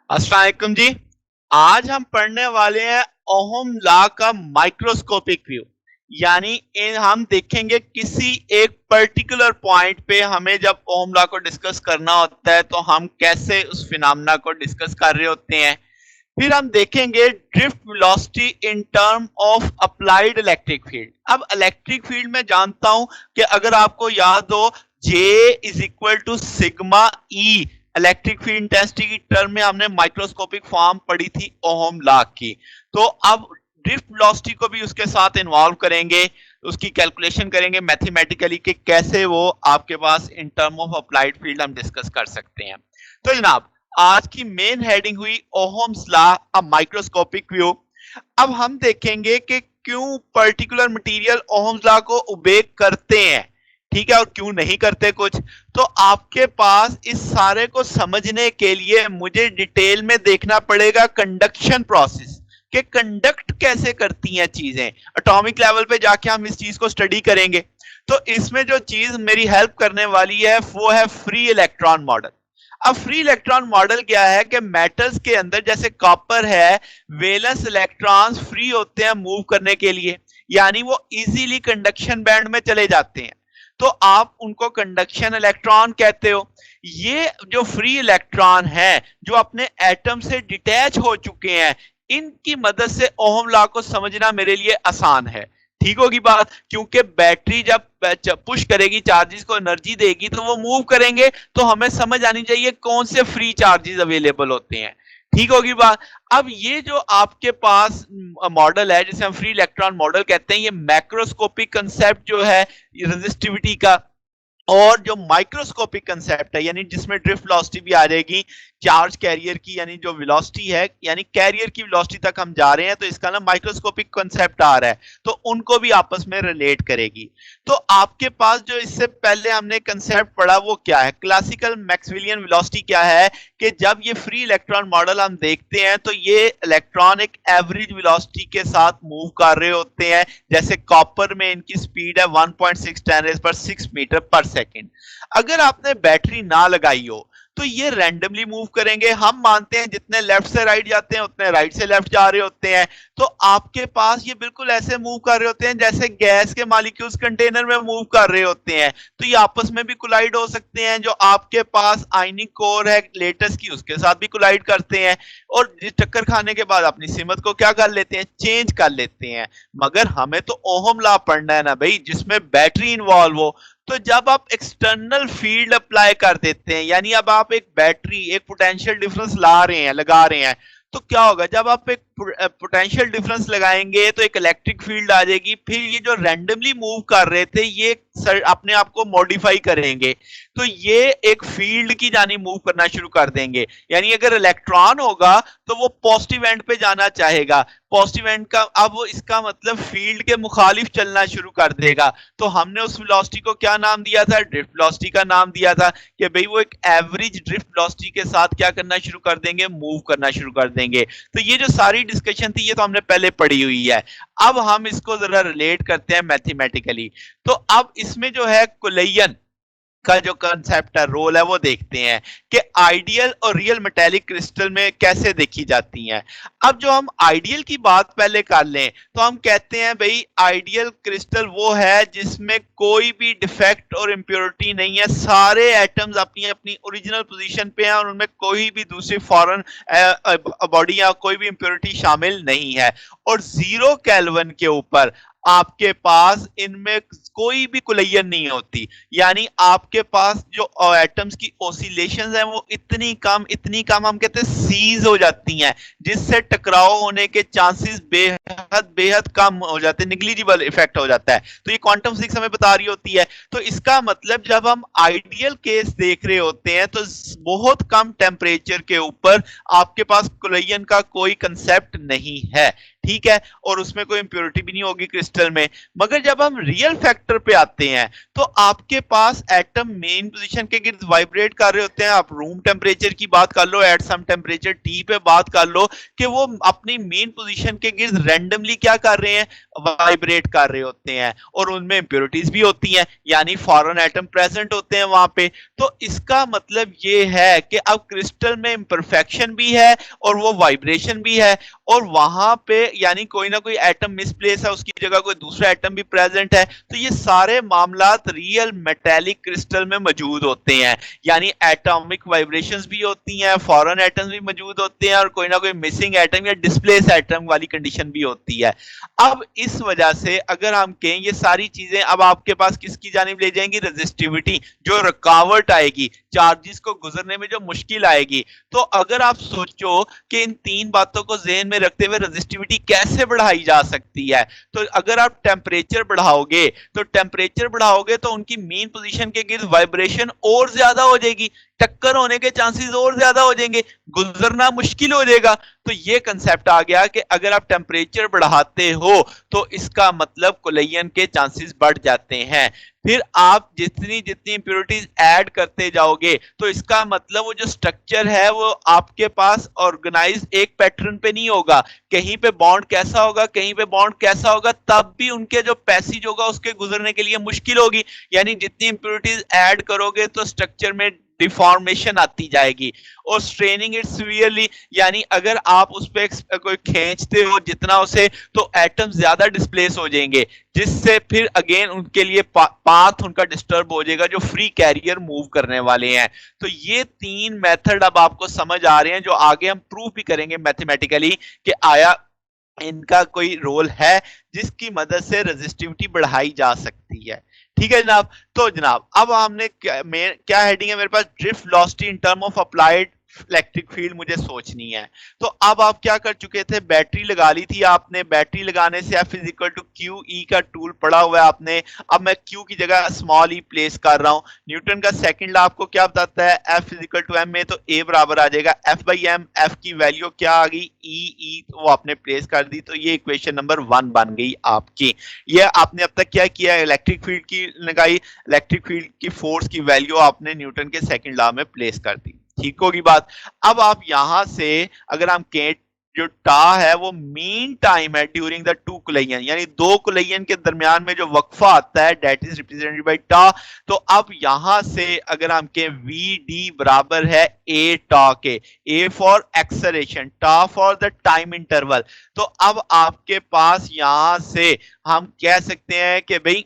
अस्सलाम वालेकुम जी। आज हम पढ़ने वाले हैं ओहम लॉ का माइक्रोस्कोपिक व्यू। यानी हम देखेंगे किसी एक पर्टिकुलर पॉइंट पे हमें जब ओहम लॉ को डिस्कस करना होता है तो हम कैसे उस फिनोमेना को डिस्कस कर रहे होते हैं। फिर हम देखेंगे drift velocity in term of applied electric field. अब इलेक्ट्रिक फील्ड में जानता हूं कि अगर आपको याद हो J is equal to sigma E, electric field intensity की टर्म में हमने माइक्रोस्कोपिक फॉर्म पढ़ी थी ओहम लॉ की। तो अब ड्रिफ्ट वेलोसिटी को भी उसके साथ इन्वॉल्व करेंगे, उसकी कैलकुलेशन करेंगे मैथमेटिकली कि कैसे वो आपके पास in term of applied field हम डिस्कस कर सकते हैं। तो जनाब, आज की मेन हेडिंग हुई Ohm's law a microscopic view. अब हम देखेंगे कि क्यों पर्टिकुलर मटेरियल ओहम्स लॉ को ओबे करते हैं, ठीक है, और क्यों नहीं करते कुछ। तो आपके पास इस सारे को समझने के लिए मुझे डिटेल में देखना पड़ेगा कंडक्शन प्रोसेस, कि कंडक्ट कैसे करती हैं चीजें। एटॉमिक लेवल पे जाके हम इस चीज को स्टडी करेंगे। तो इसमें जो चीज मेरी हेल्प करने वाली है वो है फ्री इलेक्ट्रॉन मॉडल। अब फ्री इलेक्ट्रॉन मॉडल क्या है कि मेटल्स के अंदर जैसे कॉपर है, वैलेंस इलेक्ट्रॉन्स फ्री होते हैं मूव करने के लिए, यानी वो इजीली कंडक्शन बैंड में चले जाते हैं। तो आप उनको कंडक्शन इलेक्ट्रॉन कहते हो। ये जो फ्री इलेक्ट्रॉन है जो अपने एटम से डिटैच हो चुके हैं, इनकी मदद से ओहम लॉ को समझना मेरे लिए आसान है। ठीक होगी बात, क्योंकि बैटरी जब पुश करेगी, चार्जेस को एनर्जी देगी तो वो मूव करेंगे। तो हमें समझ आनी चाहिए कौन से फ्री चार्जेस अवेलेबल होते हैं। ठीक होगी बात। अब ये जो आपके पास मॉडल है जिसे हम फ्री इलेक्ट्रॉन मॉडल कहते हैं, ये मैक्रोस्कोपिक कंसेप्ट जो है रेजिस्टिविटी का, और जो माइक्रोस्कोपिक कंसेप्ट है यानी जिसमें ड्रिफ्ट वेलोसिटी भी आ जाएगी, चार्ज कैरियर की, यानी जो वेलोसिटी है, यानी कैरियर की वेलोसिटी तक हम जा रहे हैं, तो इसका ना माइक्रोस्कोपिक कंसेप्ट आ रहा है, तो उनको भी आपस में रिलेट करेगी। तो आपके पास जो इससे पहले हमने कंसेप्ट पढ़ा वो क्या है, क्लासिकल मैक्सवेलियन वेलोसिटी क्या है, कि जब ये फ्री इलेक्ट्रॉन मॉडल हम देखते हैं तो ये इलेक्ट्रॉन एक एवरेज वेलोसिटी के साथ मूव कर रहे होते हैं। जैसे कॉपर में इनकी स्पीड है 1.6 10 पर 6 मीटर पर सेकेंड। अगर आपने बैटरी ना लगाई हो तो ये रैंडमली मूव करेंगे। हम मानते हैं जितने लेफ्ट से राइट जाते हैं उतने राइट से लेफ्ट जा रहे होते हैं। तो आपके पास ये बिल्कुल ऐसे मूव कर रहे होते हैं जैसे गैस के मॉलिक्यूल्स कंटेनर में मूव कर रहे होते हैं। तो ये आपस में भी कोलाइड हो सकते हैं। जो आपके पास आयनिक कोर है लेटेस्ट की, उसके साथ भी कोलाइड करते हैं, और टक्कर खाने के बाद अपनी सिमत को क्या कर लेते हैं, चेंज कर लेते हैं। मगर हमें तो ओहम लॉ पढ़ना है ना भाई, जिसमें बैटरी इन्वॉल्व हो। तो जब आप एक्सटर्नल फील्ड अप्लाई कर देते हैं, यानी अब आप एक बैटरी, एक पोटेंशियल डिफरेंस ला रहे हैं, लगा रहे हैं, तो क्या होगा, जब आप एक पोटेंशियल डिफरेंस लगाएंगे तो एक इलेक्ट्रिक फील्ड आ जाएगी। फिर ये जो रैंडमली मूव कर रहे थे ये अपने आप को मॉडिफाई करेंगे, तो ये एक फील्ड की जानी मूव करना शुरू कर देंगे। यानी अगर इलेक्ट्रॉन होगा तो वो पॉजिटिव एंड पे जाना चाहेगा, पॉजिटिव एंड का, अब इसका मतलब फील्ड के मुखालिफ चलना शुरू कर देगा। तो हमने उस वेलोसिटी को क्या नाम दिया था, ड्रिफ्ट वेलोसिटी का नाम दिया था, कि भाई वो एक एवरेज ड्रिफ्ट वेलोसिटी के साथ क्या करना शुरू कर देंगे, मूव करना शुरू कर देंगे। तो ये जो सारी डिस्कशन थी ये तो हमने पहले पढ़ी हुई है। अब हम इसको जरा रिलेट करते हैं मैथमेटिकली। तो अब इसमें जो है कुलयन का जो कंसेप्ट है, रोल है, वो देखते हैं कि आइडियल और रियल मेटेलिक क्रिस्टल में कैसे देखी जाती हैं। अब जो हम आइडियल की बात पहले कर लें तो हम कहते हैं भाई आइडियल क्रिस्टल वो है जिसमें कोई भी डिफेक्ट और इंप्योरिटी नहीं है, सारे एटम्स अपनी अपनी ओरिजिनल पोजीशन पे हैं और उनमें कोई भी दूसरी फॉरेन बॉडी या कोई भी इंप्योरिटी शामिल नहीं है, और 0 केल्विन के ऊपर आपके पास इनमें कोई भी कुलयन नहीं होती। यानी आपके पास जो एटम्स की ऑसिलेशंस हैं वो इतनी कम हम कहते हैं सीज हो जाती हैं, जिससे टकराव होने के चांसेस बेहद बेहद कम हो जाते हैं, निग्लिजिबल इफेक्ट हो जाता है। तो ये क्वांटम फिजिक्स हमें बता रही होती है। तो इसका मतलब जब हम आइडियल केस देख रहे होते हैं तो बहुत कम टेम्परेचर के ऊपर आपके पास कुलयन का कोई कंसेप्ट नहीं है। ठीक है, और उसमें कोई इंप्योरिटी भी नहीं होगी क्रिस्टल में। मगर जब हम रियल फैक्टर पे आते हैं तो आपके पास एटम मेन पोजीशन के गिर्द वाइब्रेट कर रहे होते हैं। आप रूम टेम्परेचर की बात कर लो, एट सम टेम्परेचर टी पे बात कर लो, कि वो अपनी मेन पोजीशन के गिर्द रैंडमली क्या कर रहे हैं, वाइब्रेट कर रहे होते हैं, और उनमें इंप्योरिटीज भी होती हैं, यानी फॉरेन एटम प्रेजेंट होते हैं वहां पे। तो इसका मतलब ये है कि अब क्रिस्टल में इम्परफेक्शन भी है और वो वाइब्रेशन भी है, और वहां पे यानी कोई ना कोई एटम मिसप्लेस है, उसकी जगह कोई दूसरा एटम भी प्रेजेंट है। तो ये सारे मामलात रियल मेटेलिक क्रिस्टल में मौजूद होते हैं, यानी एटॉमिक वाइब्रेशंस भी होती हैं, फॉरेन एटम्स भी मौजूद होते हैं, और कोई ना कोई मिसिंग एटम या डिस्प्लेस एटम वाली कंडीशन भी होती है। अब इस वजह से अगर हम कहें ये सारी चीजें अब आपके पास किसकी जानिब ले जाएंगी, रेजिस्टिविटी, जो रुकावट आएगी, चार्जेस को गुजरने में जो मुश्किल आएगी। तो अगर आप सोचो कि इन तीन बातों को ज़हन में रखते हुए रेजिस्टिविटी कैसे बढ़ाई जा सकती है, तो अगर आप टेम्परेचर बढ़ाओगे तो उनकी मेन पोजीशन के गिर्द वाइब्रेशन और ज्यादा हो जाएगी, टक्कर होने के चांसेस और ज्यादा हो जाएंगे, गुजरना मुश्किल हो जाएगा। तो ये कंसेप्ट आ गया कि अगर आप टेम्परेचर बढ़ाते हो तो इसका मतलब कोलिजन के चांसेस बढ़ जाते हैं। फिर आप जितनी जितनी इंप्योरिटीज ऐड करते जाओगे तो इसका मतलब वो जो स्ट्रक्चर है वो आपके पास ऑर्गेनाइज एक पैटर्न पे नहीं होगा, कहीं पे बॉन्ड कैसा होगा, कहीं पे बॉन्ड कैसा होगा, तब भी उनके जो पैसेज होगा उसके गुजरने के लिए मुश्किल होगी। यानी जितनी इंप्योरिटीज ऐड करोगे तो स्ट्रक्चर में डिफॉर्मेशन आती जाएगी, और स्ट्रेनिंग इट सीवियरली, यानी अगर आप उस पर कोई खींचते हो जितना उसे, तो एटम ज्यादा डिस्प्लेस हो जाएंगे, जिससे फिर अगेन उनके लिए पाथ उनका डिस्टर्ब हो जाएगा जो फ्री कैरियर मूव करने वाले हैं। तो ये तीन मेथड अब आपको समझ आ रहे हैं, जो आगे हम प्रूफ भी करेंगे मैथमेटिकली कि आया इनका कोई रोल है जिसकी मदद से रेजिस्टिविटी बढ़ाई जा सकती है। ठीक है जनाब। तो जनाब अब हमने क्या हेडिंग है मेरे पास, drift velocity in term of applied electric field मुझे सोचनी है। तो अब आप क्या कर चुके थे, बैटरी लगा ली थी आपने, बैटरी लगाने से F is equal to q E का टूल पढ़ा हुआ है आपने। अब मैं क्यू की जगह स्मॉल ई प्लेस कर रहा हूं। न्यूटन का सेकंड लॉ आपको क्या बताता है, F is equal to m में, तो ए बराबर आ जाएगा F बाई एम। एफ की वैल्यू क्या आ गई, ई तो वो आपने प्लेस कर दी, तो ये इक्वेशन नंबर 1 बन गई आपकी। ये आपने अब तक क्या किया, इलेक्ट्रिक फील्ड की लगाई, इलेक्ट्रिक फील्ड की फोर्स की वैल्यू आपने न्यूटन के सेकंड लॉ में प्लेस कर दी। ठीक होगी बात। अब आप यहां से अगर हम कहें जो टा है वो मीन टाइम है ड्यूरिंग द टू कोलिजन, यानी दो कोलिजन के दरमियान में जो वक्फा आता है दैट इज रिप्रेजेंटेड बाय टा। तो अब यहां से अगर हम कहें वी डी बराबर है ए टा के, ए फॉर एक्सेलरेशन, टा फॉर द टाइम इंटरवल। तो अब आपके पास यहां से हम कह सकते हैं कि भाई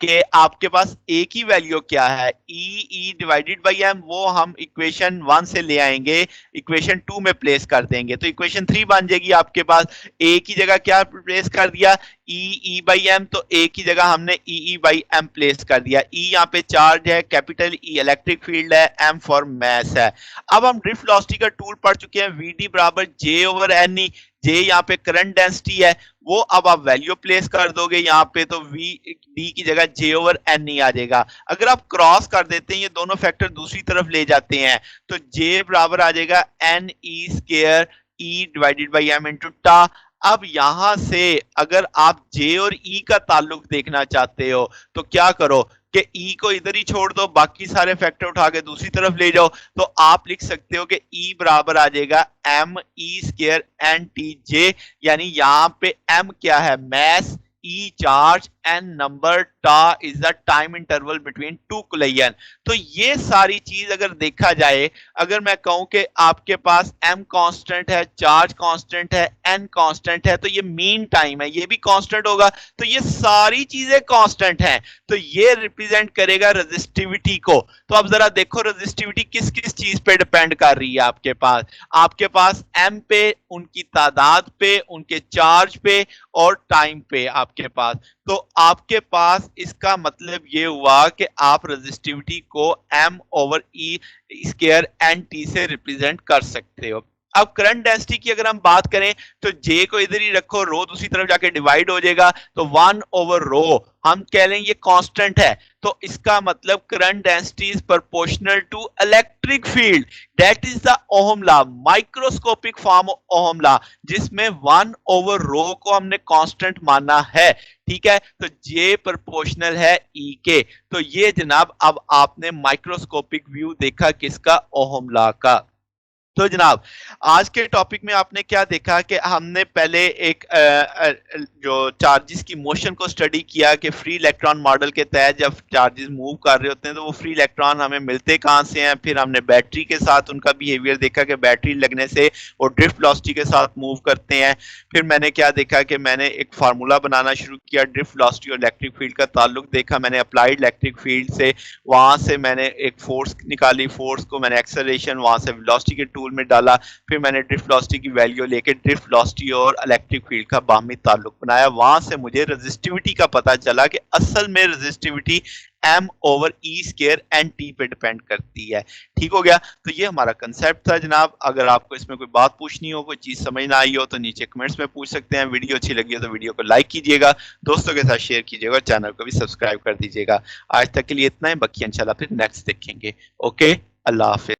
कि आपके पास ए की वैल्यू क्या है, ई डिवाइडेड बाई एम, वो हम इक्वेशन 1 से ले आएंगे, इक्वेशन 2 में प्लेस कर देंगे, तो इक्वेशन 3 बन जाएगी आपके पास। ए की जगह क्या प्लेस कर दिया, ई बाई एम, तो ए की जगह हमने ई बाई एम प्लेस कर दिया। ई यहाँ पे चार्ज है, कैपिटल ई इलेक्ट्रिक फील्ड है, एम फॉर मैस है। अब हम ड्रिफ्ट वेलोसिटी का टूल पढ़ चुके हैं, वी डी बराबर जे ओवर एन ई, जे यहाँ पे करंट डेंसिटी है, वो अब आप वैल्यू प्लेस कर दोगे यहाँ पे, तो वी डी की जगह जे ओवर एन ही आ जाएगा। अगर आप क्रॉस कर देते हैं, ये दोनों फैक्टर दूसरी तरफ ले जाते हैं, तो जे बराबर आ जाएगा n e square E divided by m into tau. अब यहां से अगर आप जे और ई का ताल्लुक देखना चाहते हो तो क्या करो कि ई को इधर ही छोड़ दो, बाकी सारे फैक्टर उठा के दूसरी तरफ ले जाओ, तो आप लिख सकते हो कि ई बराबर आ जाएगा M E square N T J, यानी यहां पे एम क्या है, mass, E charge, N number, tau is the time interval between two collision. तो ये सारी चीज अगर देखा जाए, अगर मैं कहूं कि आपके पास एम कांस्टेंट है, चार्ज कांस्टेंट है, एन कांस्टेंट है, तो ये मीन टाइम है, ये भी कांस्टेंट होगा, तो ये सारी चीजें कांस्टेंट हैं, तो ये रिप्रेजेंट करेगा रेजिस्टिविटी को। तो अब जरा देखो रेजिस्टिविटी किस किस चीज पे डिपेंड कर रही है आपके पास एम पे, उनकी तादाद पे, उनके चार्ज पे और टाइम पे आपके पास। तो आपके पास इसका मतलब ये हुआ कि आप रेजिस्टिविटी को एम ओवर ई स्क्वायर एन टी से रिप्रेजेंट कर सकते हो। अब करंट डेंसिटी की अगर हम बात करें तो जे को इधर ही रखो, रो दूसरी तरफ जाके डिवाइड हो जाएगा, तो 1 ओवर रो हम कह लें ये कांस्टेंट है, तो इसका मतलब current density is proportional to electric field, that is the Ohm law, microscopic form of Ohm law, जिसमें 1/ρ को हमने कांस्टेंट माना है। ठीक है, तो ये प्रोपोर्शनल है ई के। तो ये जनाब अब आपने माइक्रोस्कोपिक व्यू देखा किसका, ओहम लॉ का। तो जनाब आज के टॉपिक में आपने क्या देखा कि हमने पहले एक जो चार्जेस की मोशन को स्टडी किया कि फ्री इलेक्ट्रॉन मॉडल के तहत जब चार्जेस मूव कर रहे होते हैं तो वो फ्री इलेक्ट्रॉन हमें मिलते कहाँ से हैं। फिर हमने बैटरी के साथ उनका बिहेवियर देखा कि बैटरी लगने से वो ड्रिफ्ट वेलोसिटी के साथ मूव करते हैं। फिर मैंने क्या देखा कि मैंने एक फार्मूला बनाना शुरू किया, ड्रिफ्ट वेलोसिटी और इलेक्ट्रिक फील्ड का ताल्लुक देखा। मैंने अप्लाइड इलेक्ट्रिक फील्ड से वहां से मैंने एक फोर्स निकाली, फोर्स को मैंने एक्सेलरेशन वहां से वेलोसिटी के टूल में डाला। फिर मैंने ड्रिफ्ट वेलोसिटी की वैल्यू लेके ड्रिफ्ट वेलोसिटी और इलेक्ट्रिक फील्ड का बाहमी ताल्लुक बनाया। वहां से मुझे रेजिस्टिविटी का पता चला कि असल में रेजिस्टिविटी m/e² nt पे डिपेंड करती है। ठीक हो गया, तो ये हमारा कंसेप्ट था जनाब। अगर आपको इसमें कोई बात पूछनी हो, कोई चीज समझ ना आई हो तो नीचे कमेंट्स में पूछ सकते हैं। वीडियो अच्छी लगी हो तो वीडियो को लाइक कीजिएगा, दोस्तों के साथ शेयर कीजिएगा, चैनल को भी सब्सक्राइब कर दीजिएगा। आज तक के लिए इतना ही, बाकी इंशाल्लाह फिर नेक्स्ट देखेंगे। ओके, अल्लाह हाफिज।